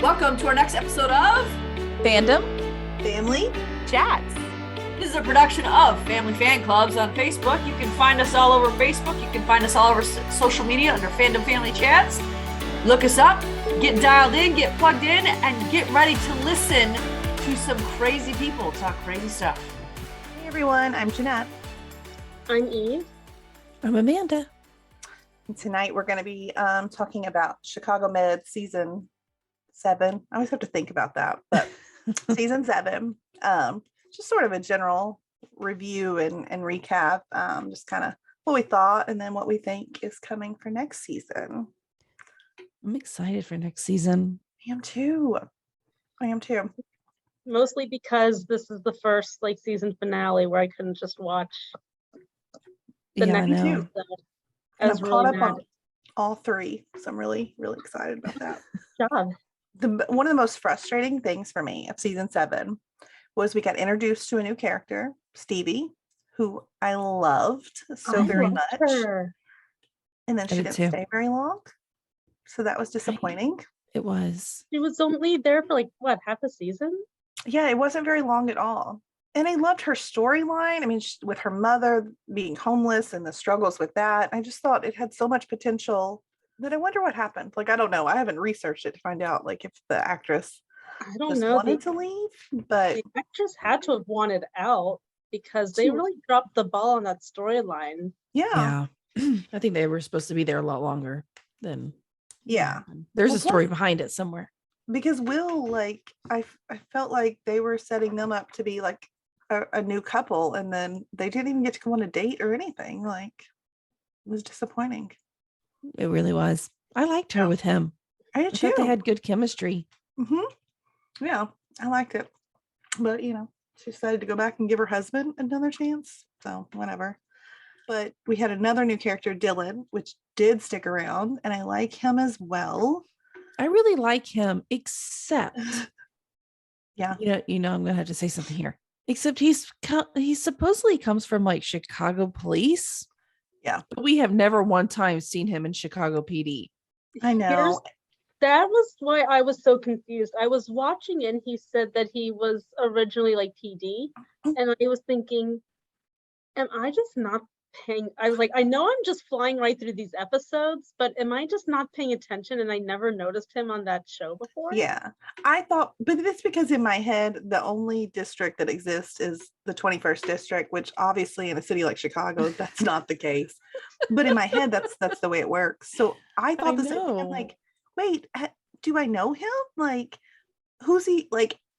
Welcome to our next episode of Fandom Family Chats. This is a production of Family Fan Clubs on Facebook. You can find us all over Facebook. You can find us all over social media under Fandom Family Chats. Look us up, get dialed in, get plugged in, and get ready to listen to some crazy people talk crazy stuff. Hey everyone, I'm Jeanette. I'm Eve. I'm Amanda. And tonight we're going to be talking about Chicago Med season 7. I always have to think about that, but season 7. Just sort of a general review and recap, just kind of what we thought and then what we think is coming for next season. I'm excited for next season. I am too. Mostly because this is the first season finale where I couldn't just watch the Yeah, I next know. episode. I And was I'm really caught up mad. on all 3, so I'm really excited about that. Job. One of the most frustrating things for me of season 7 was we got introduced to a new character, Stevie, who I loved so very much. Her. And then I she did didn't too. stay very long. So that was disappointing. It was. She was only there for half a season? Yeah, it wasn't very long at all. And I loved her storyline. I mean, with her mother being homeless and the struggles with that, I just thought it had so much potential that I wonder what happened. I don't know. I haven't researched it to find out if the actress I don't just know. wanted to leave. But The actress had to have wanted out because they really dropped the ball on that storyline. yeah. I think they were supposed to be there a lot longer than. Yeah. There's Well, a story behind it somewhere. Because Will, I felt like they were setting them up to be a new couple, and then they didn't even get to go on a date or anything. It was disappointing. It really was. I liked her with him. I I did too. thought they had good chemistry. Yeah, I liked it. But she decided to go back and give her husband another chance. So whatever. But we had another new character, Dylan, which did stick around, and I like him as well. I really like him, except Yeah. I'm gonna have to say something here. Except he supposedly comes from Chicago police. Yeah. But we have never one time seen him in Chicago PD. I know. That was why I was so confused. I was watching and he said that he was originally PD. And I was thinking, am I just not paying? I was like, I know I'm just flying right through these episodes, but am I just not paying attention? And I never noticed him on that show before. Yeah, I thought, but it's because in my head, the only district that exists is the 21st district, which obviously in a city like Chicago, that's not the case. But in my head, that's the way it works. So I thought the same thing. I'm like, wait, do I know him? Who's he?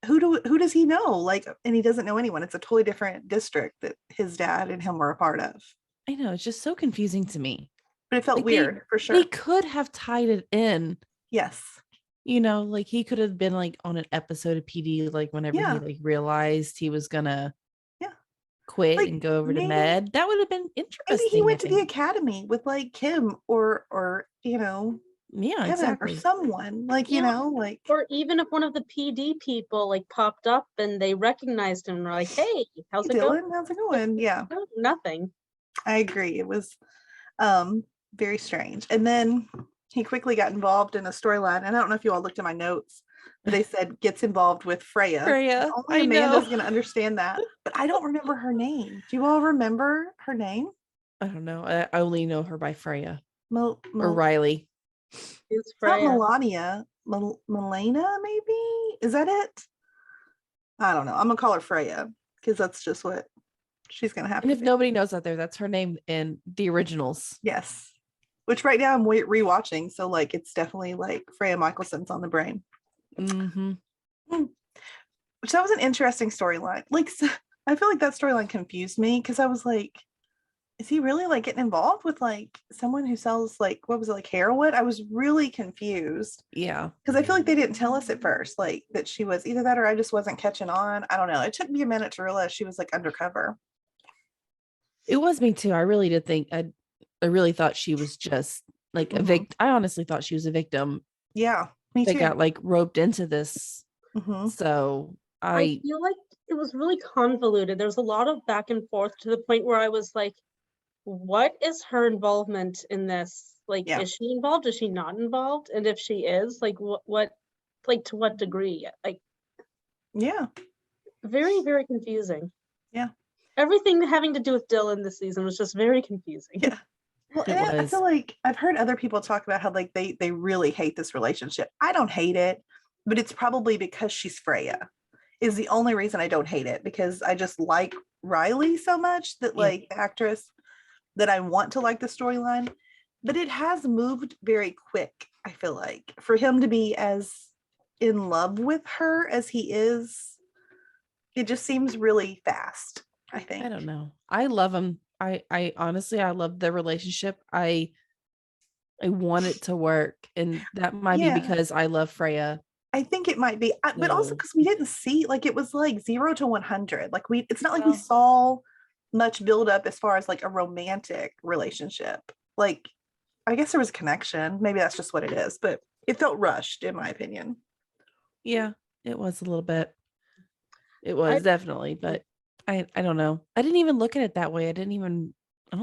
Who does he know? And he doesn't know anyone. It's a totally different district that his dad and him were a part of. I know, it's just so confusing to me. But it felt weird for sure. They could have tied it in. Yes. He could have been on an episode of PD, whenever he realized he was gonna quit and go over to Med. That would have been interesting. Maybe he went to the academy with Kim or yeah, Kevin exactly. or someone or even if one of the PD people popped up and they recognized him and were like, hey, how's it going? How's it going? Yeah. No, nothing. I agree. It was very strange. And then he quickly got involved in a storyline. And I don't know if you all looked at my notes, but they said gets involved with Freya. Only Amanda's going to understand that. But I don't remember her name. Do you all remember her name? I don't know. I only know her by Freya or It's Riley. not Melania. Melena, maybe? Is that it? I don't know. I'm going to call her Freya because that's just what she's going to have. And if nobody knows out there, that's her name in the originals. Yes. Which right now I'm rewatching. So it's definitely Freya Michelson's on the brain. Mm-hmm. Which that was an interesting storyline. I feel like that storyline confused me because I was like, is he really getting involved with someone who sells what was it, heroin? I was really confused. Yeah. Because I feel like they didn't tell us at first that she was either that or I just wasn't catching on. I don't know. It took me a minute to realize she was undercover. It was me too. I really did think I really thought she was just a victim. I honestly thought she was a victim. Yeah, me too. They got roped into this. Mm-hmm. So I feel like it was really convoluted. There's a lot of back and forth to the point where I was like, what is her involvement in this? Is she involved? Is she not involved? And if she is, what like to what degree? Like, yeah, very, very confusing. Yeah. Everything having to do with Dylan this season was just very confusing. Yeah. Well, It and I was. feel like I've heard other people talk about how like they really hate this relationship. I don't hate it, but it's probably because she's Freya is the only reason I don't hate it, because I just like Riley so much that Yeah. like the actress, that I want to like the storyline. But it has moved very quick, I feel like, for him to be as in love with her as he is. It just seems really fast, I think. I don't know. I love him. I honestly, I love the relationship. I want it to work, and that might be Yeah. because I love Freya. I think it might be, but also So- because we didn't see, like, it was like 0 to 100. Like it's not like we Well- saw much build up as far as like a romantic relationship. Like, I guess there was a connection. Maybe that's just what it is, but it felt rushed, in my opinion. Yeah, it was a little bit. It was definitely, but I don't know. I didn't even look at it that way. I don't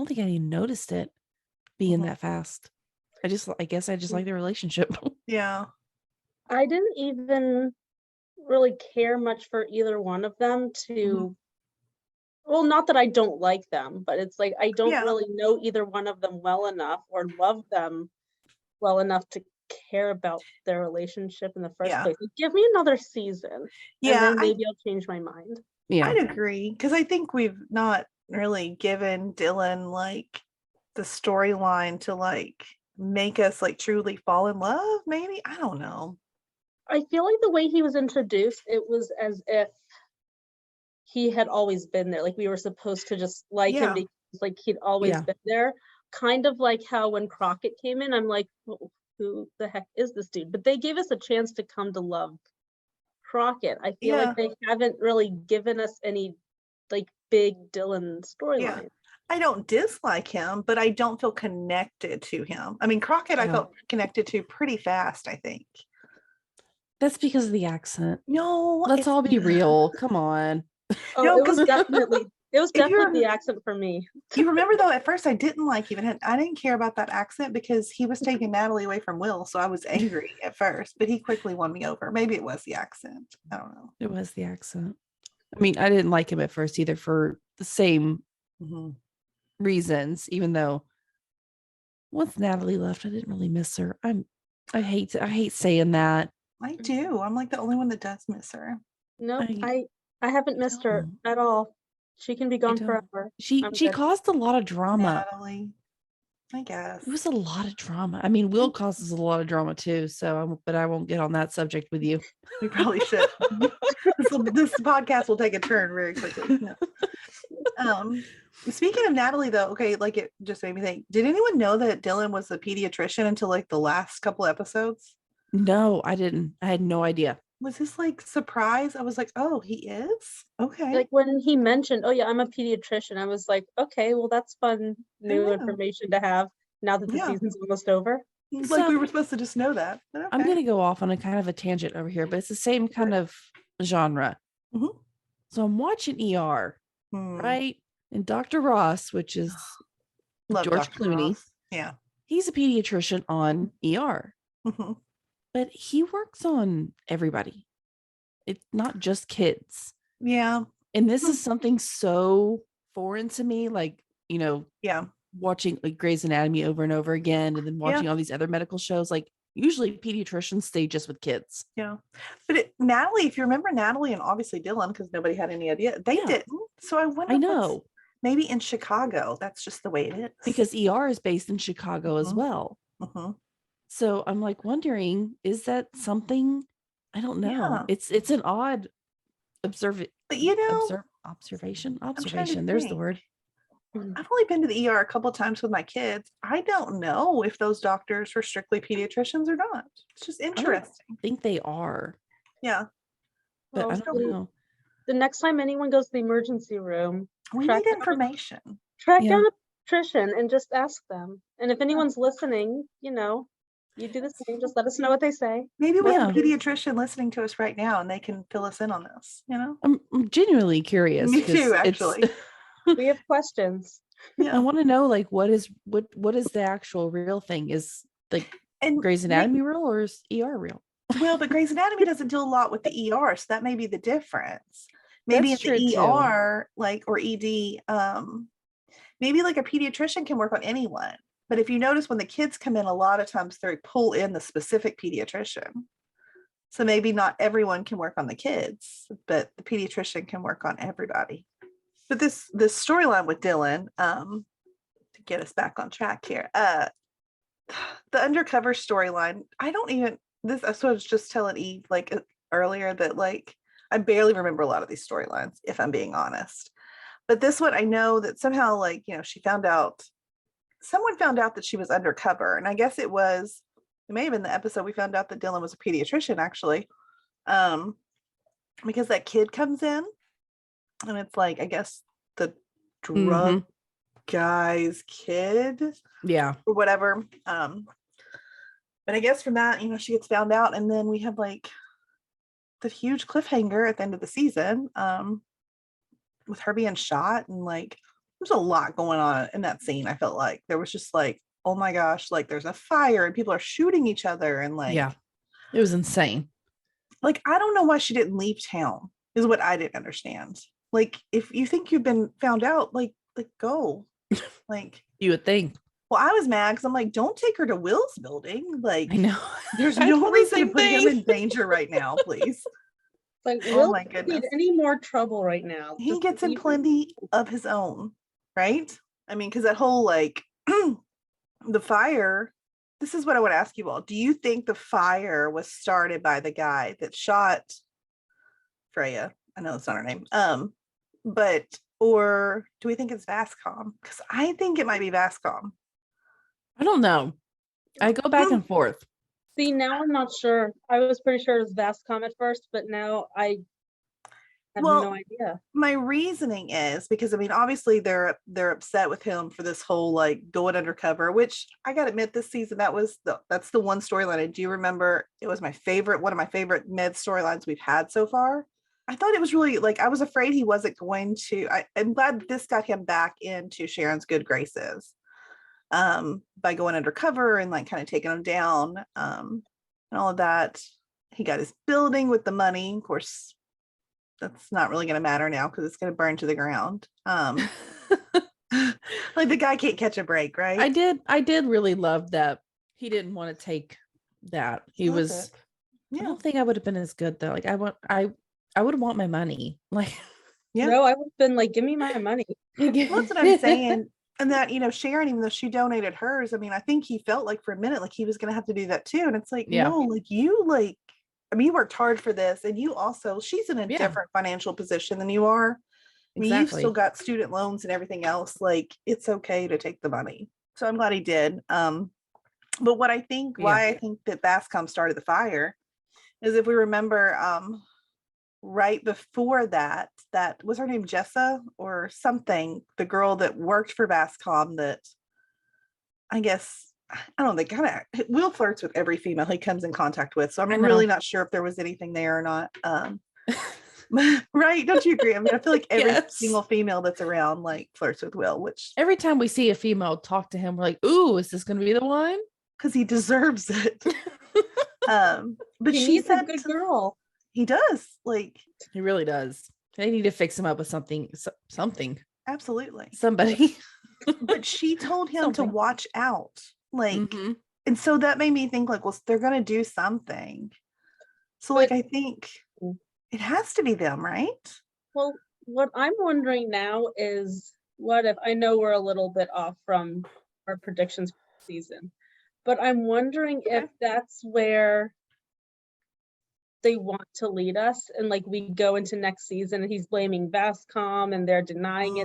think I even noticed it being Mhm. that fast. I guess I just like the relationship. Yeah. I didn't even really care much for either one of them to, well, not that I don't like them, but it's like I don't Yeah. really know either one of them well enough or love them well enough to care about their relationship in the first Yeah. place. Like, give me another season, Yeah, and then maybe I'll change my mind. Yeah. I'd agree, because I think we've not really given Dylan like the storyline to like make us like truly fall in love. Maybe, I don't know. I feel like the way he was introduced, it was as if he had always been there. Like we were supposed to just like him Yeah. because like he'd always Yeah. been there. Kind of like how when Crockett came in, I'm like, well, who the heck is this dude? But they gave us a chance to come to love Crockett. I feel Yeah. like they haven't really given us any like big Dylan storyline. I don't dislike him, but I don't feel connected to him. I mean, Crockett, I No. felt connected to pretty fast, I think. That's because of the accent. No, Let's it's all be not. real. Come on. Oh, No, it was 'cause definitely if you're- the accent for me. You remember though, at first I didn't like even I didn't care about that accent because he was taking Natalie away from Will, so I was angry at first, but he quickly won me over. Maybe it was the accent. I don't know. It was the accent. I mean, I didn't like him at first either for the same reasons, even though once Natalie left, I didn't really miss her. I hate saying that. I do. I'm like the only one that does miss her. No, I I haven't missed her don't. at all. She can be gone don't. forever. She I'm she good. caused a lot of drama. Natalie, I guess. It was a lot of drama. I mean, Will causes a lot of drama too. So, but I won't get on that subject with you. We probably should. this podcast will take a turn very quickly. Yeah. Speaking of Natalie, though, okay, like it just made me think. Did anyone know that Dylan was a pediatrician until like the last couple episodes? No, I didn't. I had no idea. Was this like surprise? I was like, oh, he is? Okay. Like when he mentioned, oh yeah, I'm a pediatrician, I was like, okay, well that's fun new know. information to have now that the Yeah. season's almost over. Like So- we were supposed to just know that. But okay. I'm gonna go off on a kind of a tangent over here, but it's the same kind of genre. Mhm. So I'm watching ER, Hmm. right? And Dr. Ross, which is Love George Dr. Clooney. Ross. Yeah. He's a pediatrician on ER, Mhm. but he works on everybody. It's not just kids. Yeah. And this is something so foreign to me, like, Yeah. watching like Grey's Anatomy over and over again, and then Yeah. watching all these other medical shows. Like usually pediatricians stay just with kids. Yeah. But Natalie, if you remember Natalie and obviously Dylan, because nobody had any idea, they Yeah. didn't. So I wonder I if know, maybe in Chicago, that's just the way it is. because ER is based in Chicago as Mhm. well. Mhm. So I'm like wondering, is that something? I don't know. Yeah. It's an odd observation. But you know, Observation. trying to Observation. There's the think. word. I've only been to the ER a couple times with my kids. I don't know if those doctors were strictly pediatricians or not. It's just interesting. I think they are, Yeah. but Well, I don't know. the next time anyone goes to the emergency room, We Track need down- information. track Yeah. down a pediatrician and just ask them. And if anyone's listening, you do the same. Just let us know what they say. Maybe we have a Yeah. pediatrician listening to us right now and they can fill us in on this, I'm genuinely curious. Me 'cause too, it's- actually. We have questions. I Yeah. want to know like what is the actual real thing? Is like And Grey's may- Anatomy real or is ER real? Well, but Grey's Anatomy doesn't do a lot with the ER, so that may be the difference. Maybe That's in true, the too. ER, like, or ED, maybe like a pediatrician can work on anyone. But if you notice when the kids come in, a lot of times they pull in the specific pediatrician. So maybe not everyone can work on the kids, but the pediatrician can work on everybody. But this storyline with Dylan, to get us back on track here, the undercover storyline, I was just telling Eve like earlier that like I barely remember a lot of these storylines, if I'm being honest. But this one, I know that somehow, like, you know, someone found out that she was undercover. And I guess it may have been the episode we found out that Dylan was a pediatrician, actually. Because that kid comes in and it's like, I guess the drug guy's kid. Yeah. Or whatever. But I guess from that, you know, she gets found out. And then we have like the huge cliffhanger at the end of the season. With her being shot, and like there's a lot going on in that scene. I felt like there was just like, oh my gosh, like there's a fire and people are shooting each other, and like, yeah, it was insane. Like, I don't know why she didn't leave town is what I didn't understand. Like, if you think you've been found out, like go. Like, you would think. Well, I was mad because I'm like, don't take her to Will's building. Like, I know. There's no reason to put him in danger right now, please. Like, Oh my Will goodness. need any more trouble right now. He Just gets in leave him. plenty of his own, right? I mean, because that whole like the fire, this is what I would ask you all. Do you think the fire was started by the guy that shot Freya? I know that's not her name. Or do we think it's Vascom? Because I think it might be Vascom. I don't know. I go back and forth. See, now I'm not sure. I was pretty sure it was Vascom at first, but now I have no idea. My reasoning is because, I mean, obviously they're upset with him for this whole like going undercover, which I gotta admit this season, that's the one storyline I do remember. It was one of my favorite med storylines we've had so far. I thought it was really like, I was afraid he wasn't going to, I'm glad this got him back into Sharon's good graces. By going undercover and like kind of taking them down, and all of that. He got his building with the money. Of course, that's not really going to matter now because it's going to burn to the ground. Like the guy can't catch a break, right? I did really love that he didn't want to take that. He was. I don't think I would have been as good though. Like I would want my money. Like, no, I would have been like, give me my money. That's what I'm saying. And that, you know, Sharon, even though she donated hers, I mean, I think he felt like for a minute, like he was going to have to do that too. And it's like, no, like you worked hard for this. And you also, she's in a different financial position than you are. I mean, you've still got student loans and everything else. Like, it's okay to take the money. So I'm glad he did. But what I think, why I think that Bascom started the fire is, if we remember, right before that was her name Jessa or something, the girl that worked for Bascom, that I guess, I don't know, they kind of, Will flirts with every female he comes in contact with, so I'm really not sure if there was anything there or not. Right, don't you agree? I mean, I feel like every single female that's around like flirts with Will, which every time we see a female talk to him, we're like, ooh, is this going to be the one? Because he deserves it. But she's a good girl. He does. Like, he really does. They need to fix him up with something. Absolutely. Somebody. But she told him to watch out. Like, and so that made me think like, well, they're going to do something. So like, I think it has to be them, right? Well, what I'm wondering now is, what if, I know we're a little bit off from our predictions for the season, but I'm wondering if that's where they want to lead us, and like we go into next season and he's blaming Vascom and they're denying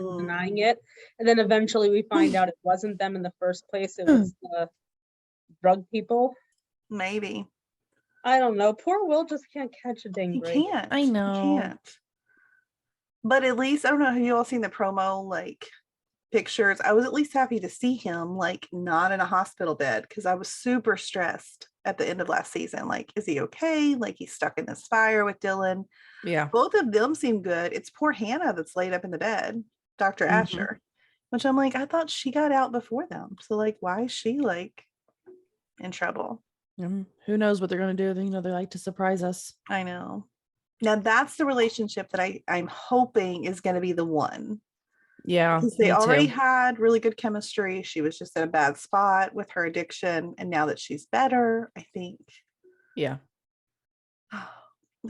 it, and then eventually we find out it wasn't them in the first place, it was the drug people. Maybe. I don't know. Poor Will just can't catch a dang break. He can't. I know. He can't. But at least, I don't know, have you all seen the promo like pictures? I was at least happy to see him like not in a hospital bed, because I was super stressed at the end of last season. Like, is he okay? Like, he's stuck in this fire with Dylan. Yeah. Both of them seem good. It's poor Hannah that's laid up in the bed, Dr. Asher, which I'm like, I thought she got out before them. So like, why is she like in trouble? Who knows what they're going to do? They like to surprise us. I know. Now that's the relationship that I'm hoping is going to be the one. Yeah, Because they me already too. had really good chemistry. She was just in a bad spot with her addiction. And now that she's better, I think. Yeah, The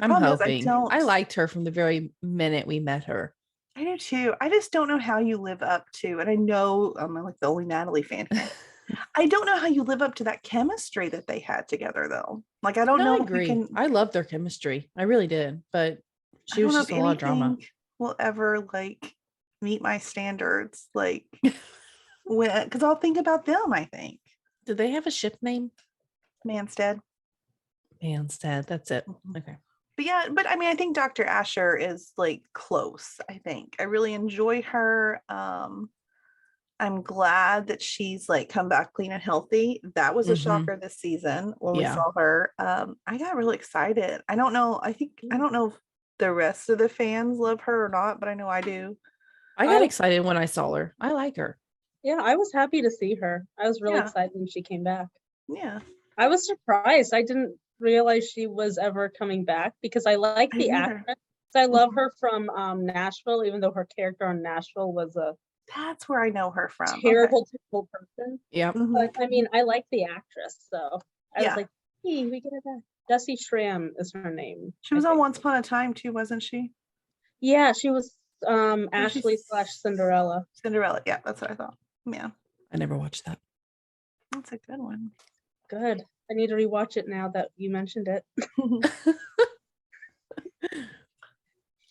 I'm problem is hoping. I liked her from the very minute we met her. I do too. I just don't know how you live up to, and I know I'm like the only Natalie fan here. I don't know how you live up to that chemistry that they had together, though. Like, I don't No, know I if we agree. can. I love their chemistry. I really did. But I she don't was know just if a lot of drama. anything will ever like meet my standards. Like, when because I'll think about them. I think Did they have a ship name? Manstead. Manstead. That's it. Mhm. Okay. But yeah, but I mean, I think Dr. Asher is like close. I think I really enjoy her. I'm glad that she's like come back clean and healthy. That was a shocker this season when we Yeah. saw her. I got really excited. I don't know. I don't know if the rest of the fans love her or not, but I know I do. I got excited when I saw her. I like her. Yeah, I was happy to see her. I was really Yeah. excited when she came back. Yeah. I was surprised. I didn't realize she was ever coming back because I like I the neither. actress. I love Mhm. her from Nashville, even though her character on Nashville was a That's where I know her from. terrible, terrible person. Yeah. Mhm. But I mean, I like the actress, so I Yeah. was like, hey, we get her back. Dusty Schramm is her name. She was on Once Upon a Time too, wasn't she? Yeah, she was she's- Ashley/Cinderella. Cinderella. Yeah, that's what I thought. Yeah. I never watched that. That's a good one. Good. I need to rewatch it now that you mentioned it.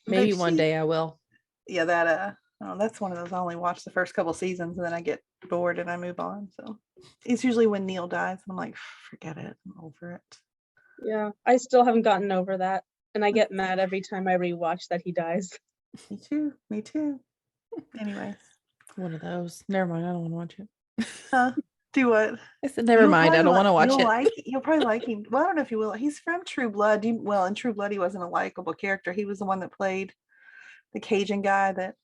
Maybe one day I will. Yeah, that's one of those I only watch the first couple seasons and then I get bored and I move on. So it's usually when Neil dies. I'm like, forget it. I'm over it. Yeah, I still haven't gotten over that. And I get mad every time I rewatch that he dies. Me too. Me too. Anyways. One of those. Never mind. I don't want to watch it. Huh? Do what? I said, never mind. I don't want to watch it. You'll probably like him. Well, I don't know if you will. He's from True Blood. Well, in True Blood, he wasn't a likable character. He was the one that played the Cajun guy that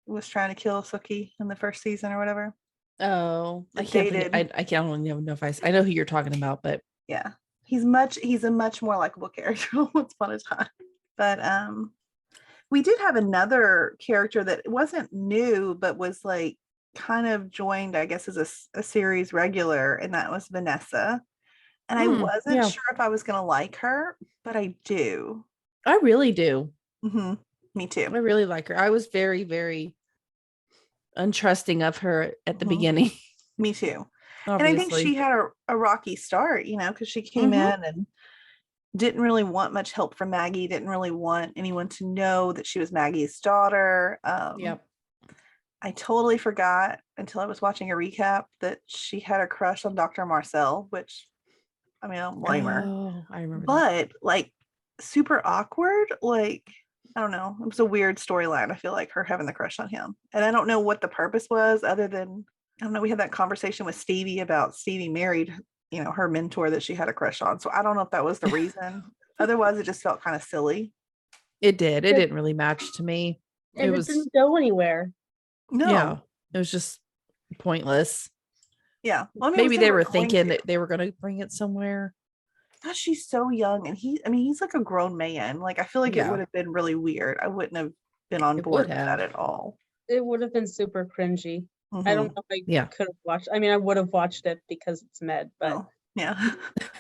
was trying to kill Sookie in the first season or whatever. Oh, I That can't. dated. I don't even know if I know who you're talking about, but Yeah, he's a much more likable character once upon a time. But we did have another character that wasn't new, but was like kind of joined, I guess, as a series regular, and that was Vanessa. And I wasn't sure if I was going to like her, but I do. I really do. Mm-hmm. Me too. I really like her. I was very, very untrusting of her at the beginning. Me too. Obviously. And I think she had a rocky start, because she came in and didn't really want much help from Maggie, didn't really want anyone to know that she was Maggie's daughter. Yep. I totally forgot until I was watching a recap that she had a crush on Dr. Marcel, which, I mean, I don't blame her. Oh, I remember but like super awkward, like, I don't know. It was a weird storyline. I feel like her having the crush on him. And I don't know what the purpose was other than, I don't know, we had that conversation with Stevie about Stevie married, her mentor that she had a crush on. So I don't know if that was the reason. Otherwise, it just felt kind of silly. It did. It didn't really match to me. And it didn't go anywhere. No. Yeah. It was just pointless. Yeah. Well, I mean, maybe they were thinking that they were going to bring it somewhere. God, she's so young, and he's like a grown man. Like, I feel like it would have been really weird. I wouldn't have been on board with that at all. It would have been super cringy. I don't know if I could have watched. I mean, I would have watched it because it's Med, but yeah,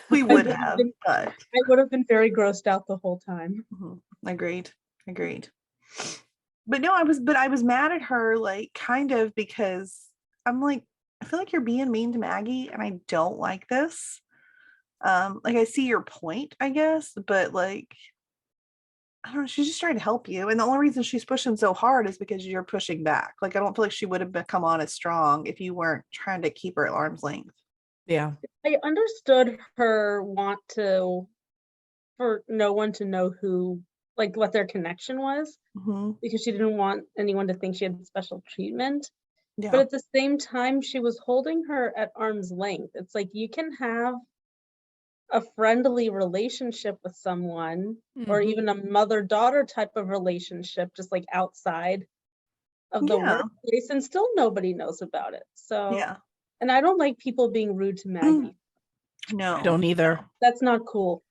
we would have. But I would have been very grossed out the whole time. Agreed. But no, I was mad at her, like, kind of, because I'm like, I feel like you're being mean to Maggie, and I don't like this. Like, I see your point, I guess, but like, I don't know, she's just trying to help you. And the only reason she's pushing so hard is because you're pushing back. Like, I don't feel like she would have come on as strong if you weren't trying to keep her at arm's length. Yeah. I understood her want for no one to know who, like, what their connection was, because she didn't want anyone to think she had special treatment. Yeah. But at the same time, she was holding her at arm's length. It's like, you can have a friendly relationship with someone, or even a mother-daughter type of relationship, just like outside of the workplace, and still nobody knows about it. So, and I don't like people being rude to Maggie. No, I don't either. That's not cool.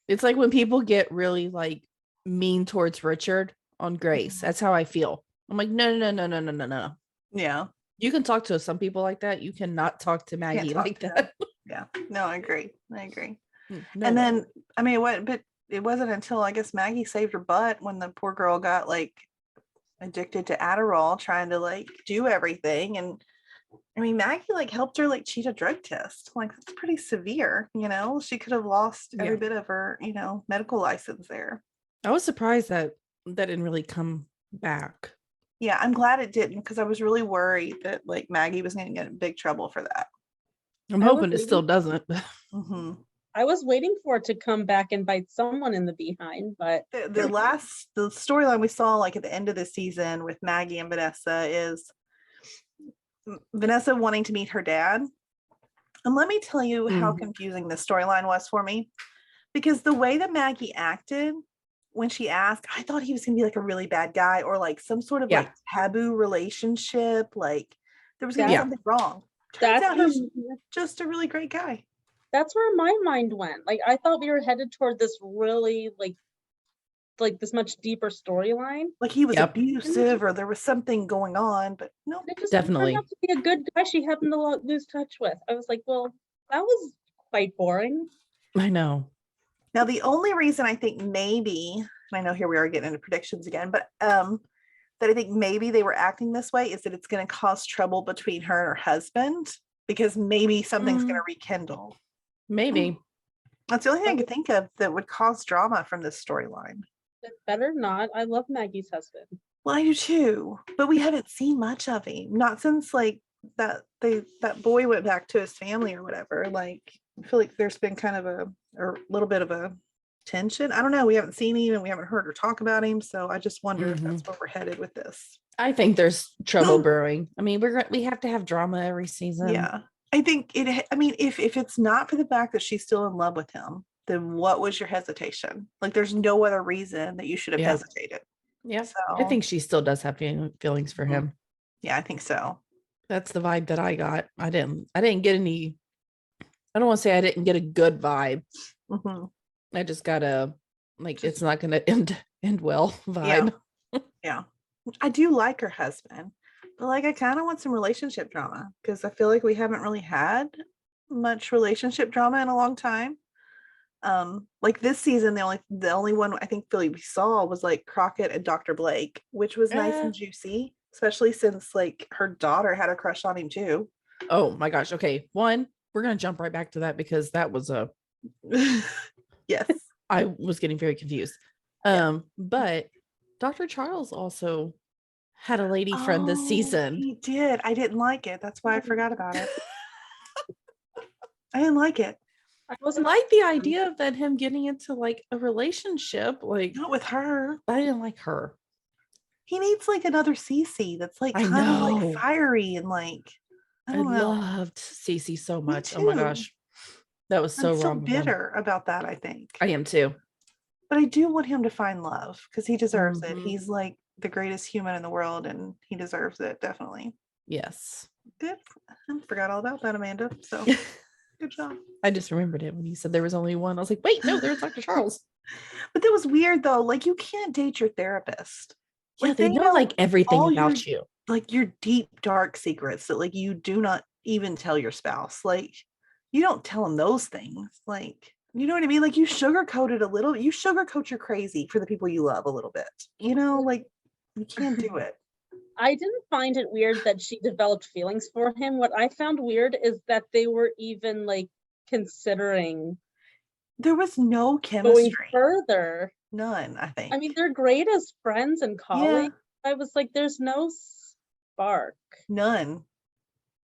It's like when people get really like mean towards Richard on Grace. That's how I feel. I'm like, no. Yeah. You can talk to some people like that. You cannot talk to Maggie like that. Yeah. No, I agree. No And way. then, I mean, but it wasn't until I guess Maggie saved her butt when the poor girl got like addicted to Adderall, trying to like do everything. And I mean, Maggie like helped her like cheat a drug test. Like that's pretty severe, you know. She could have lost every bit of her, you know, medical license there. I was surprised that didn't really come back. Yeah, I'm glad it didn't because I was really worried that like Maggie was going to get in big trouble for that. I'm hoping it still doesn't. Mm-hmm. I was waiting for it to come back and bite someone in the behind, but the storyline we saw like at the end of the season with Maggie and Vanessa is Vanessa wanting to meet her dad. And let me tell you how confusing this storyline was for me, because the way that Maggie acted when she asked, I thought he was going to be like a really bad guy or like some sort of like taboo relationship. Like there was going to be something wrong. Turns out he's just a really great guy. That's where my mind went. Like I thought we were headed toward this really like this much deeper storyline. Like he was abusive or there was something going on, but no, it just definitely turned out to be a good guy she happened to lose touch with. I was like, well, that was quite boring. I know. Now the only reason I think maybe, and I know here we are getting into predictions again, but that I think maybe they were acting this way is that it's going to cause trouble between her and her husband, because maybe something's going to rekindle. Maybe. That's the only thing I could think of that would cause drama from this storyline. It better not. I love Maggie's husband. Well, I do too, but we haven't seen much of him. Not since like that boy went back to his family or whatever. Like I feel like there's been kind of a little bit of a tension. I don't know. We haven't seen him and we haven't heard her talk about him. So I just wonder if that's where we're headed with this. I think there's trouble brewing. I mean, we have to have drama every season. Yeah. I think if it's not for the fact that she's still in love with him, then what was your hesitation? Like there's no other reason that you should have hesitated. Yeah. So I think she still does have feelings for him. Yeah, I think so. That's the vibe that I got. I didn't get any, I don't want to say I didn't get a good vibe. I just got a, like, it's not going to end well vibe. Yeah. I do like her husband, but like, I kind of want some relationship drama because I feel like we haven't really had much relationship drama in a long time. Like this season, the only one I think we saw was like Crockett and Dr. Blake, which was nice and juicy, especially since like her daughter had a crush on him too. Oh my gosh. Okay. One, we're going to jump right back to that because that was a, yes, I was getting very confused. But Dr. Charles also had a lady friend this season. He did. I didn't like it. That's why I forgot about it. I didn't like it. I wasn't like the idea of that him getting into like a relationship, like not with her. I didn't like her. He needs like another Cece that's like kind of like fiery and like I loved Cece so much. Oh my gosh. That was so wrong. I'm so bitter about that, I think. I am too. But I do want him to find love because he deserves it. He's like the greatest human in the world and he deserves it, definitely. Yes. Good. I forgot all about that, Amanda. So good job. I just remembered it when you said there was only one. I was like, wait, no, there's Dr. Charles. But that was weird though. Like you can't date your therapist. Yeah, like, they know like everything about you. Like your deep, dark secrets that like you do not even tell your spouse. Like you don't tell them those things. Like, you know what I mean? Like you sugarcoat it a little. You sugarcoat your crazy for the people you love a little bit. You know, like you can't do it. I didn't find it weird that she developed feelings for him. What I found weird is that they were even like considering. There was no chemistry. Going further. None, I think. I mean, they're great as friends and colleagues. Yeah. I was like, there's no spark. None.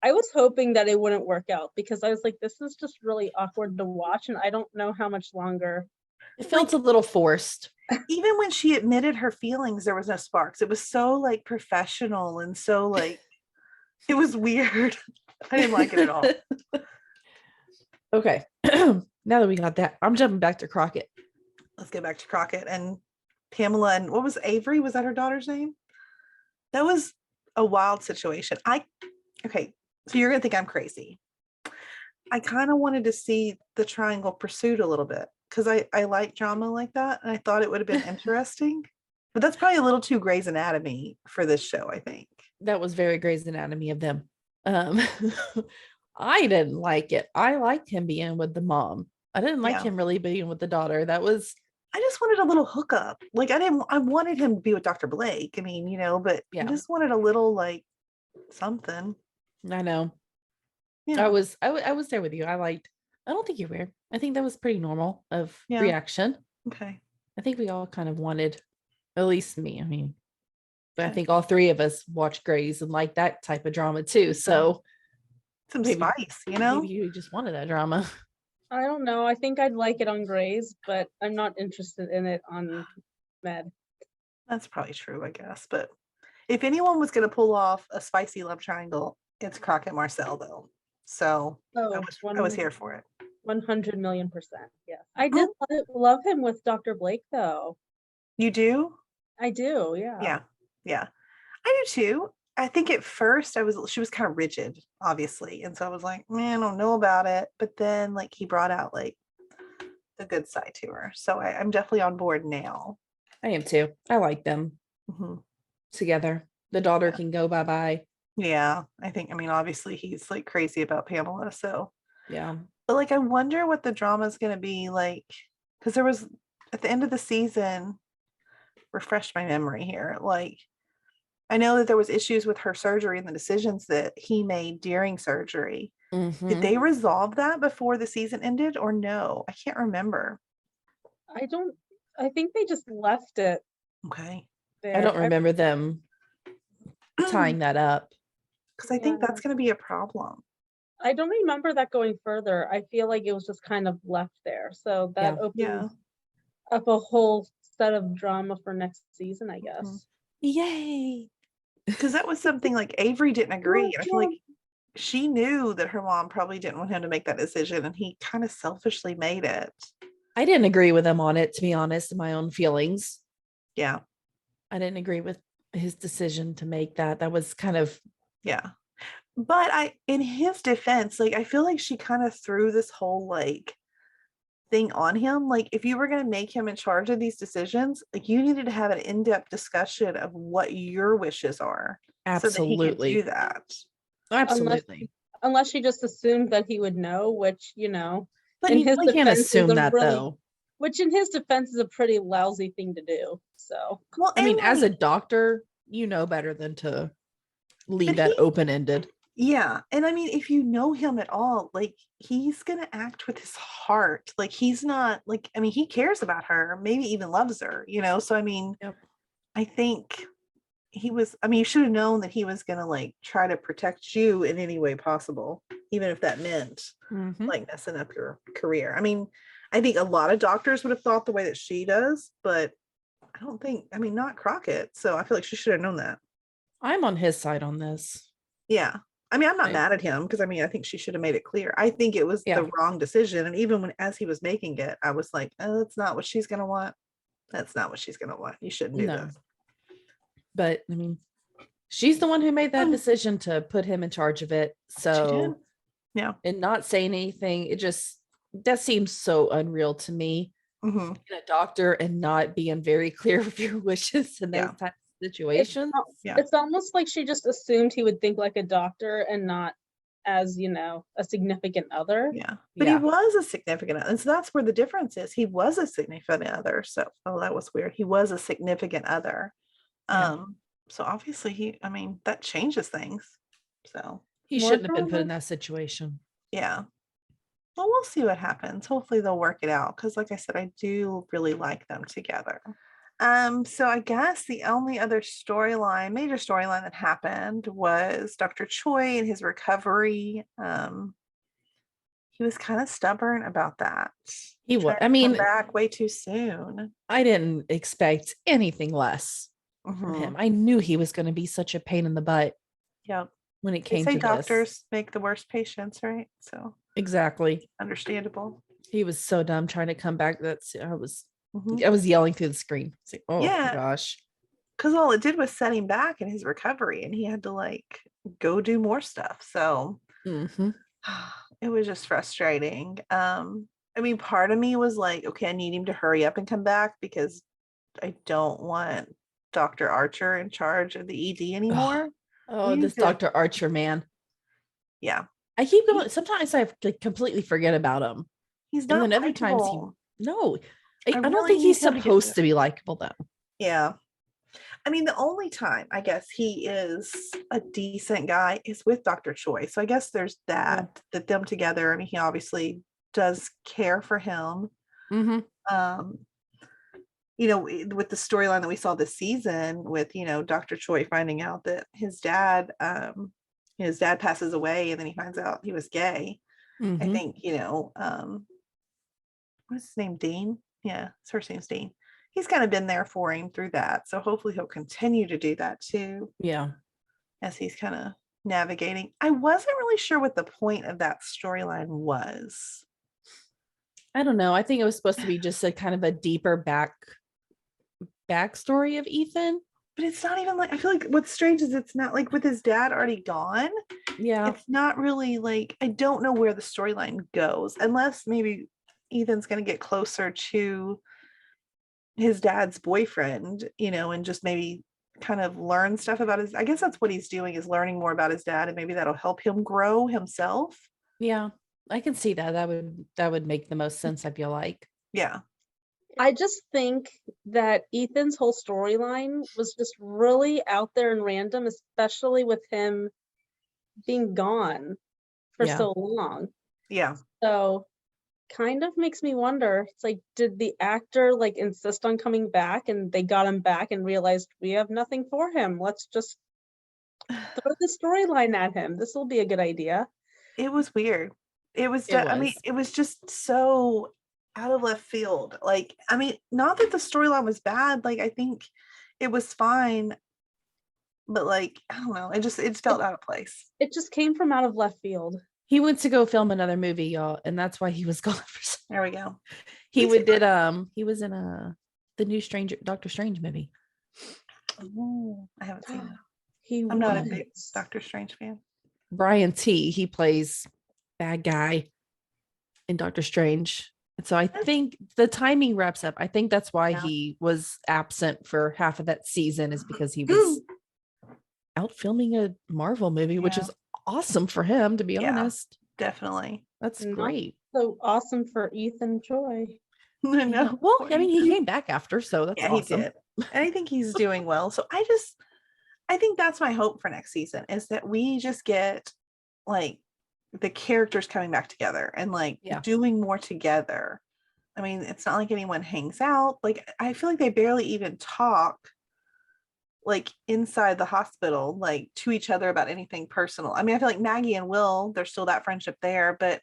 I was hoping that it wouldn't work out because I was like, this is just really awkward to watch and I don't know how much longer. It felt a little forced. Even when she admitted her feelings, there was no sparks. It was so like professional and so like, it was weird. I didn't like it at all. Okay. Now that we got that, I'm jumping back to Crockett. Let's get back to Crockett and Pamela and what was Avery? Was that her daughter's name? That was a wild situation. Okay. So you're going to think I'm crazy. I kind of wanted to see the triangle pursued a little bit because I like drama like that, and I thought it would have been interesting. But that's probably a little too Grey's Anatomy for this show, I think. That was very Grey's Anatomy of them. Um, I didn't like it. I liked him being with the mom. I didn't like Yeah. him really being with the daughter. That was, I just wanted a little hookup. Like I wanted him to be with Dr. Blake. I mean, but I Yeah. just wanted a little like something. I know. Yeah. I was there with you. I don't think you're weird. I think that was pretty normal of Yeah. reaction. Okay. I think we all kind of wanted, at least me. I mean, but I Okay. think all three of us watch Grey's and like that type of drama too. So Some maybe- spice, maybe you just wanted that drama. I don't know. I think I'd like it on Grey's, but I'm not interested in it on Med. That's probably true, I guess. But if anyone was going to pull off a spicy love triangle, it's Crockett Marcel, though. So Oh, I was here for it. 100 million percent. Yeah. I did love him with Dr. Blake, though. You do? I do. Yeah. Yeah. Yeah. I do too. I think at first she was kind of rigid, obviously. And so I was like, man, I don't know about it. But then like he brought out like the good side to her. So I'm definitely on board now. I am too. I like them together. The daughter can go bye-bye. Yeah. I mean, obviously he's like crazy about Pamela. So Yeah. but like I wonder what the drama is gonna be like, because there was at the end of the season, refresh my memory here. Like I know that there was issues with her surgery and the decisions that he made during surgery. Did they resolve that before the season ended or no? I can't remember. I think they just left it Okay. there. I don't remember them tying that up. Because I think that's going to be a problem. I don't remember that going further. I feel like it was just kind of left there. So that opens up a whole set of drama for next season, I guess. Yay. Because that was something like Avery didn't agree. And I feel like she knew that her mom probably didn't want him to make that decision, and he kind of selfishly made it. I didn't agree with him on it, to be honest, in my own feelings. Yeah. I didn't agree with his decision to make that. That was kind of, yeah. But in his defense, like I feel like she kind of threw this whole like thing on him. Like if you were going to make him in charge of these decisions, like you needed to have an in-depth discussion of what your wishes are. absolutely. So that he could do that. Absolutely. Unless she just assumed that he would know, which, But in he his can't defense is assume a that really- though. Which in his defense is a pretty lousy thing to do. So well, I mean, and, as a like, doctor, you know better than to leave But that he- open-ended. yeah. And I mean, if you know him at all, like he's gonna act with his heart. Like he's not like, I mean, he cares about her, maybe even loves her, So I mean, Yep. I think you should have known that he was gonna like try to protect you in any way possible, even if that meant like messing up your career. I mean, I think a lot of doctors would have thought the way that she does, but not Crockett. So I feel like she should have known that. I'm on his side on this. Yeah. I mean, I'm not Right. mad at him because I think she should have made it clear. I think it was Yeah. the wrong decision. And even as he was making it, I was like, oh, that's not what she's going to want. That's not what she's going to want. You shouldn't do No. this. But I mean, she's the one who made that decision to put him in charge of it. She So, did. Yeah. and not saying anything, that seems so unreal to me. Mhm. Being a doctor and not being very clear of your wishes in those Yeah. types of situations. Yeah. it's almost like she just assumed he would think like a doctor and not as, a significant other. Yeah. But Yeah. he was a significant other. And so that's where the difference is. He was a significant other. So, that was weird. He was a significant other. Yeah. So obviously that changes things. So He More shouldn't have been put drama? in that situation. yeah. Well, we'll see what happens. Hopefully they'll work it out. Because like I said, I do really like them together. So I guess the only other major storyline that happened was Dr. Choi and his recovery. He was kind of stubborn about that. He was. Trying to I mean, come back way too soon. I didn't expect anything less from him. I knew he was going to be such a pain in the butt Yep. when it They came say to doctors this. make the worst patients, right? So Exactly. understandable. He was so dumb trying to come back. I was Mhm. yelling through the screen. It's like, oh Yeah. my gosh. Because all it did was set him back in his recovery, and he had to like go do more stuff. So Mhm. it was just frustrating. I mean, part of me was like, okay, I need him to hurry up and come back because I don't want Dr. Archer in charge of the ED anymore. Oh, We this need to- Dr. Archer man. Yeah, I keep going. Sometimes I like completely forget about him. he's And not then other times likable. no. I don't really think he's need him to get supposed better. to be likable though. Yeah. I mean, the only time I guess he is a decent guy is with Dr. Choi. So I guess there's that them together. I mean, he obviously does care for him. Mm-hmm. You know, with the storyline that we saw this season with, you know, Dr. Choi finding out that his dad passes away and then he finds out he was gay. I think, you know, what's his name? Dean? Yeah, his first name's Dean. He's kind of been there for him through that. So hopefully he'll continue to do that too. Yeah. As he's kind of navigating. I wasn't really sure what the point of that storyline was. I don't know. I think it was supposed to be just a kind of a deeper backstory of Ethan. But it's not even like, I feel like what's strange is it's not like with his dad already gone. Yeah. It's not really like, I don't know where the storyline goes unless maybe Ethan's going to get closer to his dad's boyfriend, you know, and just maybe kind of learn stuff about his, I guess that's what he's doing, is learning more about his dad, and maybe that'll help him grow himself. Yeah. I can see that. That would make the most sense, I feel like. Yeah. I just think that Ethan's whole storyline was just really out there and random, especially with him being gone for Yeah. so long. Yeah. So kind of makes me wonder, it's like, did the actor like insist on coming back and they got him back and realized we have nothing for him? Let's just throw the storyline at him. This will be a good idea. It was weird. It was, It I mean, was. it was just so out of left field. Like, I mean, not that the storyline was bad. Like, I think it was fine. But like, I don't know. It felt out of place. It just came from out of left field. He went to go film another movie, y'all, and that's why he was gone for some. There we go. He He's was in the new Doctor Strange movie. Oh, I haven't seen it. I'm I'm not a big Doctor Strange fan. Brian T. He plays bad guy in Doctor Strange. And so I think the timing wraps up. I think that's why he was absent for half of that season, is because he was out filming a Marvel movie, which is awesome for him, to be honest. Definitely. That's Not great. so awesome for Ethan Choi. I know. Well, I mean, he came back after, so that's awesome. He did. And I think he's doing well. So I think that's my hope for next season, is that we just get like the characters coming back together and like doing more together. I mean, it's not like anyone hangs out. Like, I feel like they barely even talk like inside the hospital, like to each other about anything personal. I mean, I feel like Maggie and Will, there's still that friendship there, but I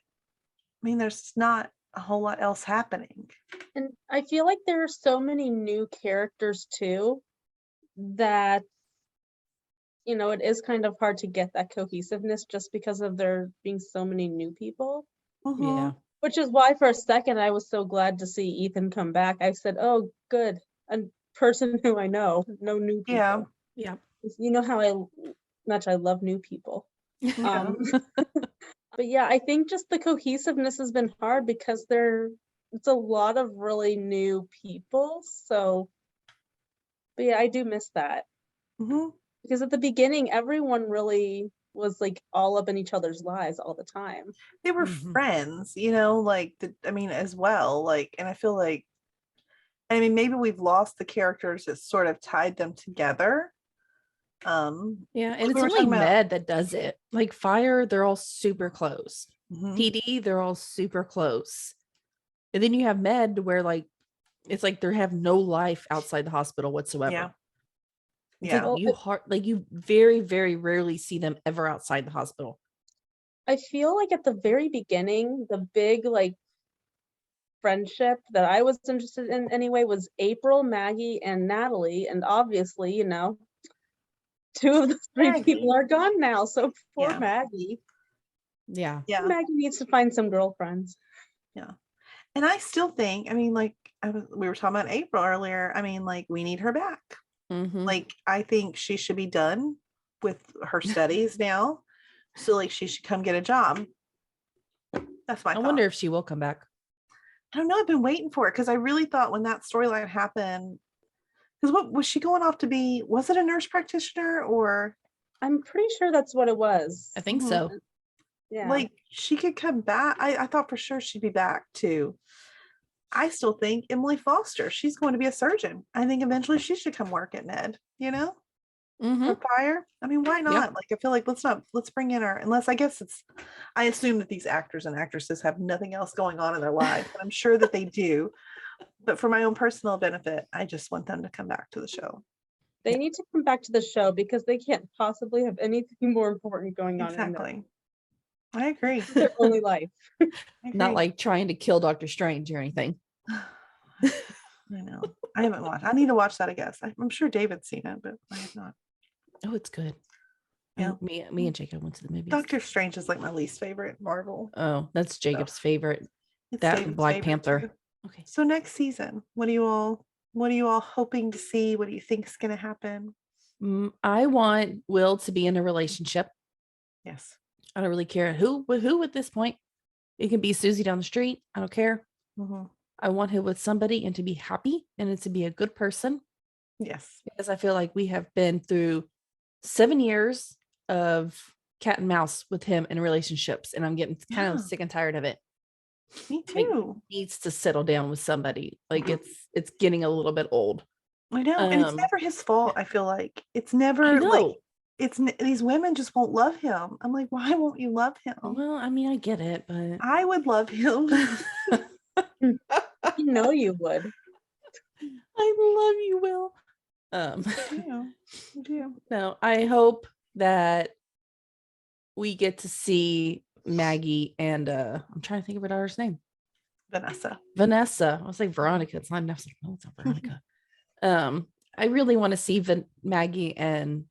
mean, there's not a whole lot else happening. And I feel like there are so many new characters too that, you know, it is kind of hard to get that cohesiveness just because of there being so many new people. Yeah. Which is why for a second I was so glad to see Ethan come back. I said, oh, good. A person who I know, no new people. Yeah. You know how much I love new people. But yeah, I think just the cohesiveness has been hard because it's a lot of really new people. So, but yeah, I do miss that. Because at the beginning, everyone really was like all up in each other's lives all the time. They were friends, you know, like, I mean, as well, like, and I feel like, I mean, maybe we've lost the characters that sort of tied them together. And it's only Med that does it. Like Fire, they're all super close. PD, they're all super close. And then you have Med where like it's like they have no life outside the hospital whatsoever. Like you very, very rarely see them ever outside the hospital. I feel like at the very beginning, the big like friendship that I was interested in anyway was April, Maggie, and Natalie. And obviously, you know, two of the three people are gone now. So poor Maggie. Yeah. Maggie needs to find some girlfriends. Yeah. And I still think, I mean, like we were talking about April earlier. I mean, like, we need her back. Like, I think she should be done with her studies now. So like she should come get a job. That's my I thought. wonder if she will come back. I don't know. I've been waiting for it because I really thought when that storyline happened, because what was she going off to be? Was it a nurse practitioner or I'm pretty sure that's what it was. I think Mhm. so. Yeah. like she could come back? I thought for sure she'd be back too. I still think Emily Foster, she's going to be a surgeon. I think eventually she should come work at Ned, Mhm. for Fire. I mean, why not? Like, I feel like let's bring in her, unless I guess I assume that these actors and actresses have nothing else going on in their lives. And I'm sure that they do. But for my own personal benefit, I just want them to come back to the show. They need to come back to the show because they can't possibly have anything more important going on in Exactly. I agree. their only life. I Not agree. like trying to kill Doctor Strange or anything. I know. I haven't watched. I need to watch that, I guess. I'm sure David's seen it, but I have not. Oh, it's good. Yeah. Me and Jacob went to the movies. Doctor Strange is like my least favorite Marvel. Oh, that's Jacob's favorite. It's That David's Black favorite, Panther. too. Okay. So next season, what are you all hoping to see? What do you think is going to happen? I want Will to be in a relationship. Yes. I don't really care who at this point. It can be Susie down the street. I don't care. Mm-hmm. I want him with somebody and to be happy and to be a good person, Yes. because I feel like we have been through 7 years of cat and mouse with him in relationships, and I'm getting kind of Yeah. sick and tired of it. Me Like, too. he needs to settle down with somebody. Like, it's getting a little bit old. I know. And it's Um, never his fault. I feel like it's I never like know. these women just won't love him. I'm like, why won't you love him? Well, I mean, I get it, but I would love him. You know you would. I love you, Will. I do. No, I hope that we get to see Maggie and I'm trying to think of her daughter's name. Vanessa. I was like Veronica. It's not Vanessa. No, it's not Veronica. I really want to see Maggie and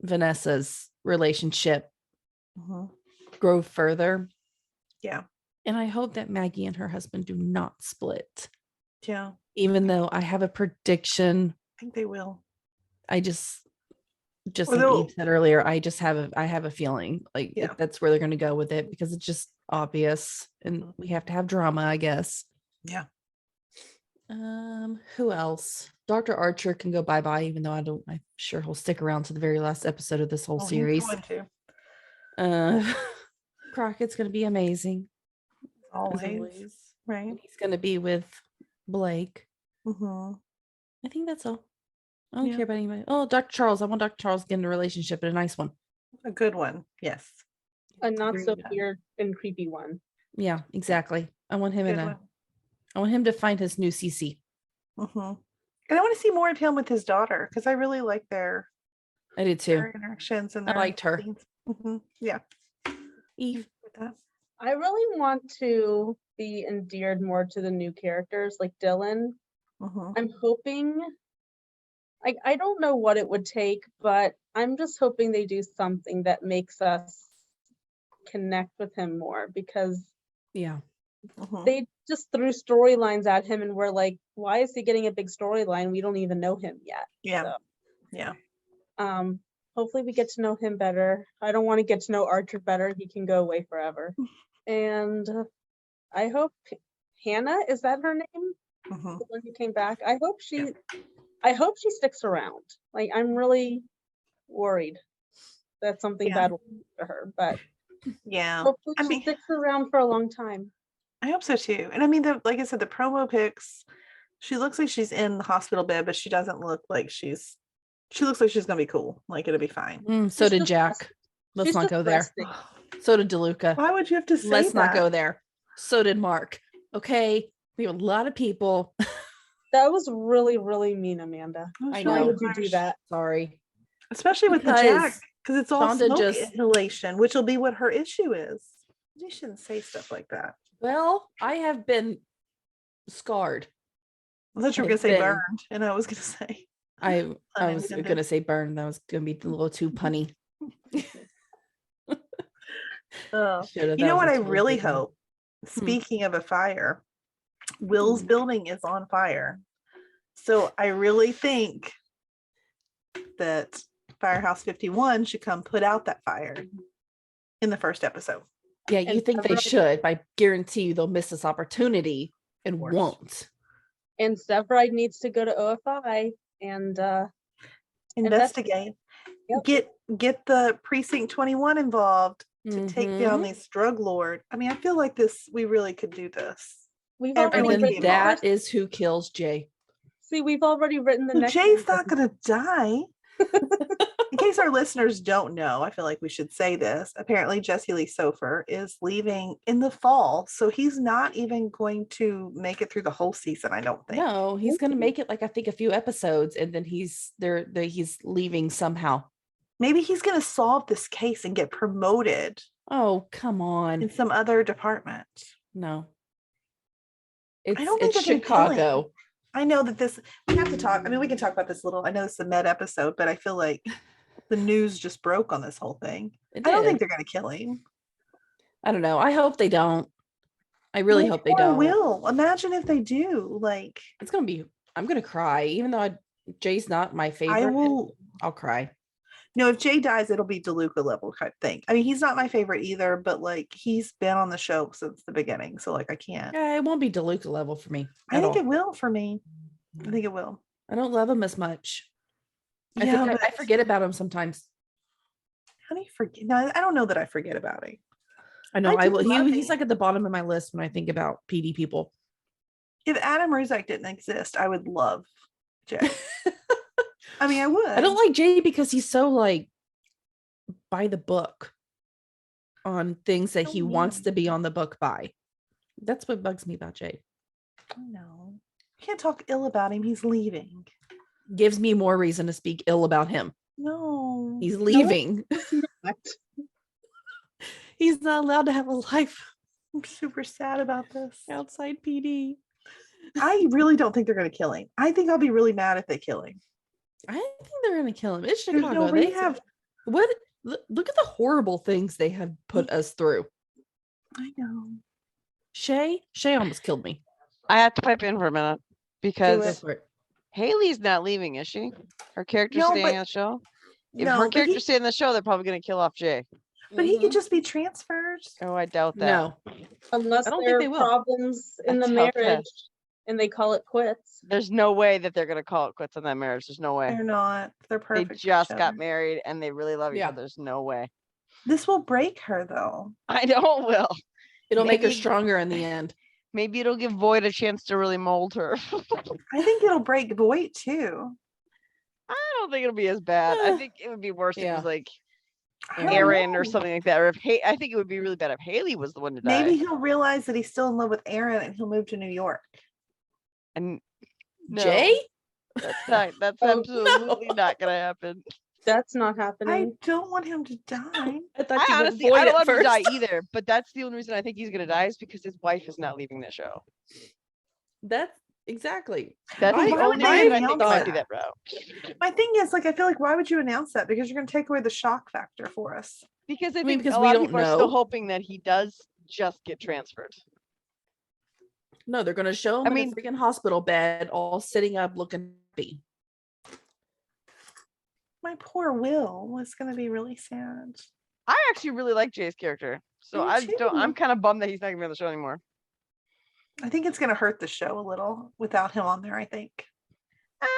Vanessa's relationship Mhm. grow further. Yeah. And I hope that Maggie and her husband do not split. Yeah. Even though I have a prediction. I think they will. I just like Although- Eve said earlier, I have a feeling like Yeah. that's where they're going to go with it, because it's just obvious and we have to have drama, I guess. Yeah. Who else? Dr. Archer can go bye-bye, even though I'm sure he'll stick around to the very last episode of this whole Oh, he's series. going to. Crockett's going to be amazing. As Always. Right. And he's going to be with Blake. Mm-hmm. I think that's all. I don't Yeah. care about anybody. Oh, Dr. Charles. I want Dr. Charles to get in a relationship, and a nice one. A good one. Yes. A not Agree so with that. weird and creepy one. Yeah, exactly. I want him Good I want him to find his new CC. one. Mm-hmm. And I want to see more of him with his daughter, because I really like their I did too. interactions and I their liked her. Mm-hmm. Yeah. Eve. With that. I really want to be endeared more to the new characters like Dylan. Mm-hmm. I'm hoping, I don't know what it would take, but I'm just hoping they do something that makes us connect with him more, because Yeah. Mm-hmm. they just threw storylines at him and we're like, why is he getting a big storyline? We don't even know him yet. Yeah. So, Yeah. hopefully we get to know him better. I don't want to get to know Archer better. He can go away forever. And I hope Hannah, is that her name? Mm-hmm. The one who came back. I hope she sticks around. Like, I'm really worried that something Yeah. bad will happen to her, but Yeah. hopefully I she mean- sticks around for a long time. I hope so too. And I mean, like I said, the promo pics, she looks like she's in the hospital bed, but she doesn't look like she looks like she's gonna be cool. Like, it'll be fine. So She's did just Jack. Let's She's not just go there. resting. So did DeLuca. Why would you have to say Let's not that? go there. So did Mark. Okay. We have a lot of people. That was really, really mean, Amanda. That was I Why know. would you do that? Sorry. Especially with the Because Jack, because it's all Shonda smoke just- inhalation, which will be what her issue is. You shouldn't say stuff like that. Well, I have been scarred. I thought you were It's gonna say been- burned, and I was gonna say I was Unintended. gonna say burn. That was gonna be a little too punny. Should've. You know That what was I a total really good one. hope? Speaking of a fire, Will's building is on fire. So I really think that Firehouse 51 should come put out that fire in the first episode. Yeah, you And think they Severide- should, but I guarantee you they'll miss this opportunity and course. won't. And Severide needs to go to OFI and Investigate. Yep. Get the precinct 21 involved to take down Mhm. this drug lord. I mean, I feel like we really could do this. we've Everyone And already then can written be involved. that is who kills Jay. See, we've already written the Well, next Jay's season. not going to die. In case our listeners don't know, I feel like we should say this. Apparently, Jesse Lee Sofer is leaving in the fall, so he's not even going to make it through the whole season. I don't think. No, he's gonna make it like I think a few episodes, and then he's he's leaving somehow. Maybe he's going to solve this case and get promoted Oh, come on. in some other department. No. I don't think It's they're gonna kill him. Chicago. I know that we have to talk. I mean, we can talk about this a little. I know it's a med episode, but I feel like the news just broke on this whole thing. It I don't think did. they're going to kill him. I don't know. I hope they don't. I really Well, hope they or don't. will. Imagine if they do. Like, It's gonna be. I'm gonna cry, even though Jay's not my favorite. I will. I'll cry. No, if Jay dies, it'll be DeLuca level type thing. I mean, he's not my favorite either, but like he's been on the show since the beginning, so like I can't. Yeah, it won't be DeLuca level for me. I at think all. it will for me. I think it will. I don't love him as much. I Yeah, think I but forget about him sometimes. how do you forget? No, I don't know that I forget about it. I know I I do will. love He's him. like at the bottom of my list when I think about PD people. If Adam Ruzak didn't exist, I would love Jay. I mean, I would. I don't like Jay because he's so like by the book on things that So he wants mean. to be on the book by. That's what bugs me about Jay. No, you can't talk ill about him. He's leaving. Gives me more reason to speak ill about him. No, He's leaving. What? He's not allowed to have a life I'm super sad about this. outside PD. I really don't think they're going to kill him. I think I'll be really mad if they kill him. I think they're gonna kill him. It's There's Chicago. no They rehab. have what? Look at the horrible things they have put us through. I know. Shay almost killed me. I have to pipe in for a minute Go because for it. Haley's not leaving, is she? Her character's No, staying but- on the show. If No, her but character he, staying on the show, they're probably gonna kill off Jay. but he could Mhm. just be transferred. Oh, I doubt that. No, Unless I don't think there they are will. problems in the That's how marriage and they call it quits. There's no way that they're gonna call it quits on that marriage. There's no way. They're not. They're They perfect. for just each got other. married and they really love each Yeah. other. There's no way. This will break her, though. I know it will. it'll make her Maybe- stronger in the end. Maybe it'll give Void a chance to really mold her. I think it'll break Voight too. I don't think it'll be as bad. I Eh, think it would be worse if it yeah. was like I don't Aaron or know. something like that. Or if I think it would be really bad if Haley was the one to die. Maybe he'll realize that he's still in love with Aaron and he'll move to New York. And no, Jay? that's Oh, absolutely not gonna happen. That's not I happening. don't want him to die. I thought I you meant honestly, Void I don't at want him to die first. either, but that's the only reason I think he's gonna die is because his wife is not leaving the show. That's exactly. That's Why the would only they reason I think it announce might be that? that route. My thing is, like, I feel like why would you announce that? Because you're going to take away the shock factor for us. Because I mean, think because a we lot of don't people are still know. hoping that he does just get transferred. No, they're gonna show him I in mean- a freaking hospital bed, all sitting up, looking happy. My poor Will was going to be really sad. I actually really like Jay's character, so Me I'm too. kind of bummed that he's not gonna be on the show anymore. I think it's going to hurt the show a little without him on there, I think.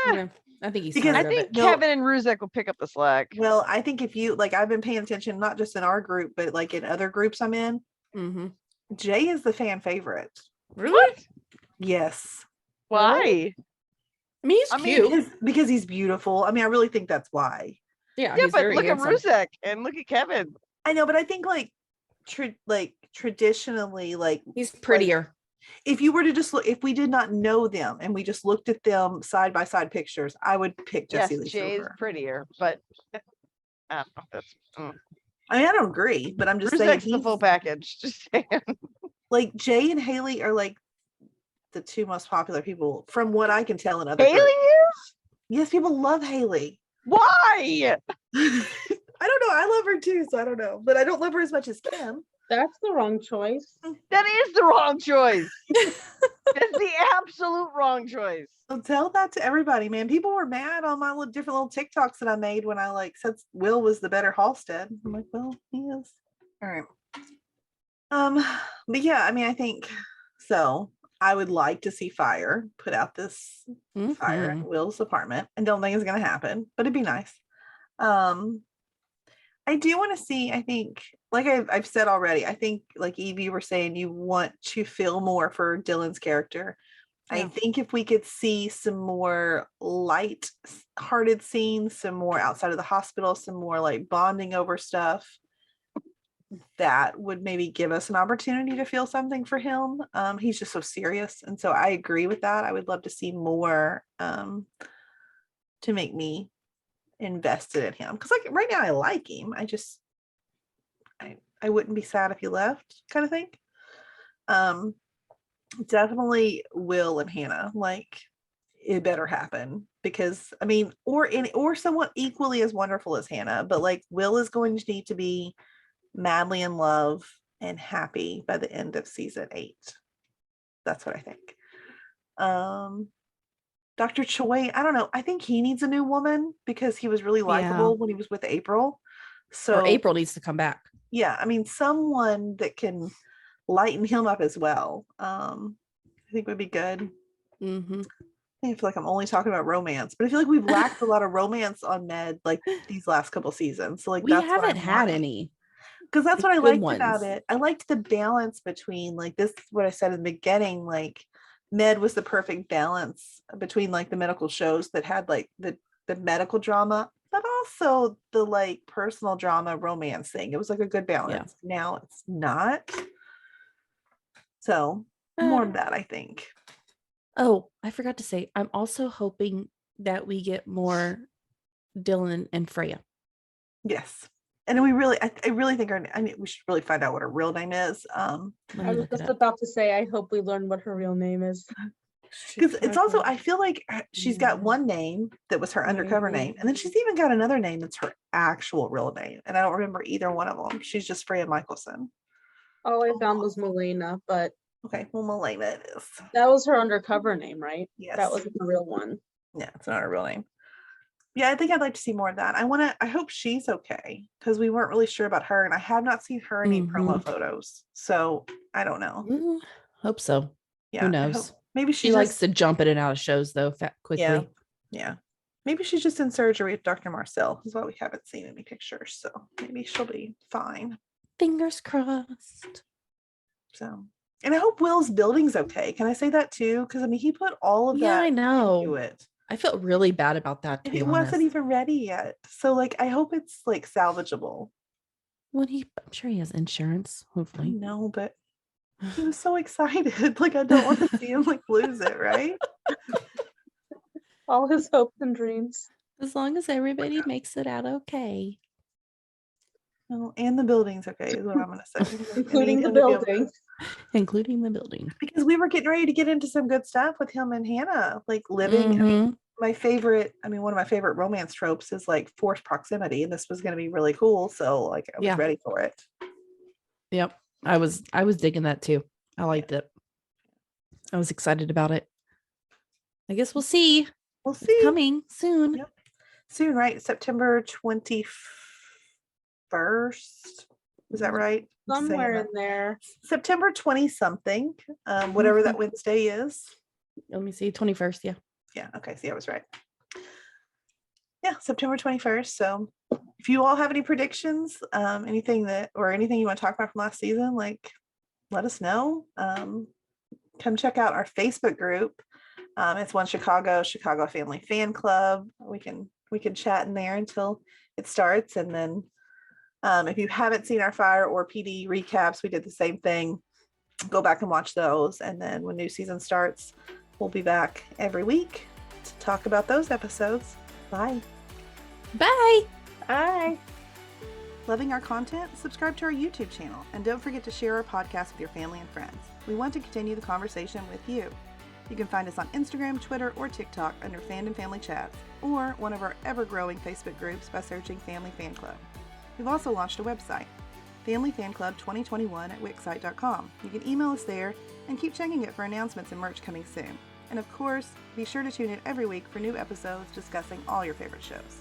Yeah, I think he's Because I tired of think it. No. Kevin and Ruzek will pick up the slack. Well, I think if you, like, I've been paying attention, not just in our group, but like in other groups I'm in, Mhm. Jay is the fan favorite. Really? Yes. Why? I mean, he's I mean, cute. Because he's beautiful. I mean, I really think that's why. Yeah, Yeah, he's but very look handsome. at Ruzek and look at Kevin. I know, but I think like traditionally, like He's prettier. if you were to just look, if we did not know them and we just looked at them side by side pictures, I would pick Yes, Jesse Lee Jay's Sofer. prettier, but I don't know. That's I mean, I don't agree, but I'm just saying Ruzek's the full he's, package. Just saying. like Jay and Haley are like the two most popular people from what I can tell in other Haley groups. is? Yes, people love Haley. Why? I don't know. I love her too, so I don't know. But I don't love her as much as Kim. That's the wrong choice. That is the wrong choice. That's the absolute wrong choice. So tell that to everybody, man. People were mad on my different little TikToks that I made when I like said Will was the better Halstead. I'm like, well, he is. All right. But yeah, I mean, I think so. I would like to see fire put out this fire in Mhm. Will's apartment. I don't think it's gonna happen, but it'd be nice. Um, I do want to see, I think, like I've said already, I think like Evie, you were saying you want to feel more for Dylan's character. I Yeah. think if we could see some more light-hearted scenes, some more outside of the hospital, some more like bonding over stuff, that would maybe give us an opportunity to feel something for him. He's just so serious. And so I agree with that. I would love to see more to make me invested in him. Because like right now I like him. I wouldn't be sad if he left, kind of thing. Definitely Will and Hannah, like it better happen because I mean, or someone equally as wonderful as Hannah, but like Will is going to need to be madly in love and happy by the end of season 8. That's what I think. Dr. Choi, I don't know. I think he needs a new woman because he was really likable when he was with April. So Or April needs to come back. yeah, I mean, someone that can lighten him up as well. I think would be good. Mm-hmm. I feel like I'm only talking about romance, but I feel like we've lacked a lot of romance on Med like these last couple seasons. So like We that's what haven't I'm had wanting. any. Because that's what I good liked about ones. it. I liked the balance between like this is what I said in the beginning, like Med was the perfect balance between like the medical shows that had like the medical drama, but also the like personal drama romance thing. It was like a good balance. Now it's not. So more of that, I think. Oh, I forgot to say, I'm also hoping that we get more Dylan and Freya. Yes. And we really, I really think we should really find out what her real name is. Let I me was look it just up. about to say, I hope we learn what her real name is. Because it's also, I feel like she's got one name that was her undercover Mhm. name, and then she's even got another name that's her actual real name, and I don't remember either one of them. She's just Freya Michelson. All I found was Melena, but Okay, well, Malena it is. that was her undercover name, right? Yes. That wasn't the real one. Yeah, it's not her real name. Yeah, I think I'd like to see more of that. I hope she's okay because we weren't really sure about her, and I have not seen her in any promo photos, so I don't know. Ooh, hope so. Yeah, Who I knows? hope maybe She likes to jump in and out of shows though, quickly. Yeah. Maybe she's just in surgery with Dr. Marcel. Is why we haven't seen any pictures. So maybe she'll be fine. Fingers crossed. So, and I hope Will's building's okay. Can I say that too? Because I mean, he put all of that I know. into it. I felt really bad about that. To And be it honest. wasn't even ready yet. So, like, I hope it's like salvageable. I'm sure he has insurance. Hopefully. No, but he was so excited. Like, I don't want to see him like lose it, right? All his hopes and dreams. As long as everybody makes it out okay. No, and the building's okay, is what I'm gonna say. Including the building. Including the building. Because we were getting ready to get into some good stuff with him and Hannah, like living. I mean, one of my favorite romance tropes is like forced proximity, and this was gonna be really cool. So like I was ready for it. Yep. I was digging that too. I liked it. I was excited about it. I guess we'll see. We'll see. It's coming soon. Yep. Soon, right? September 21st. Is that right? Somewhere in there. September 20 something. Whatever that Wednesday is. Let me see. 21st. Yeah. Yeah. Okay. See, I was right. Yeah, September 21st. So if you all have any predictions, anything you want to talk about from last season, like let us know. Come check out our Facebook group. It's One Chicago Family Fan Club. We can chat in there until it starts. And then if you haven't seen our Fire or PD recaps, we did the same thing. Go back and watch those. And then when new season starts, we'll be back every week to talk about those episodes. Bye. Bye. Bye. Loving our content? Subscribe to our YouTube channel. And don't forget to share our podcast with your family and friends. We want to continue the conversation with you. You can find us on Instagram, Twitter, or TikTok under Fandom Family Chats, or one of our ever-growing Facebook groups by searching Family Fan Club. We've also launched a website, Family Fan Club 2021 at wixsite.com. You can email us there and keep checking it for announcements and merch coming soon. And of course, be sure to tune in every week for new episodes discussing all your favorite shows.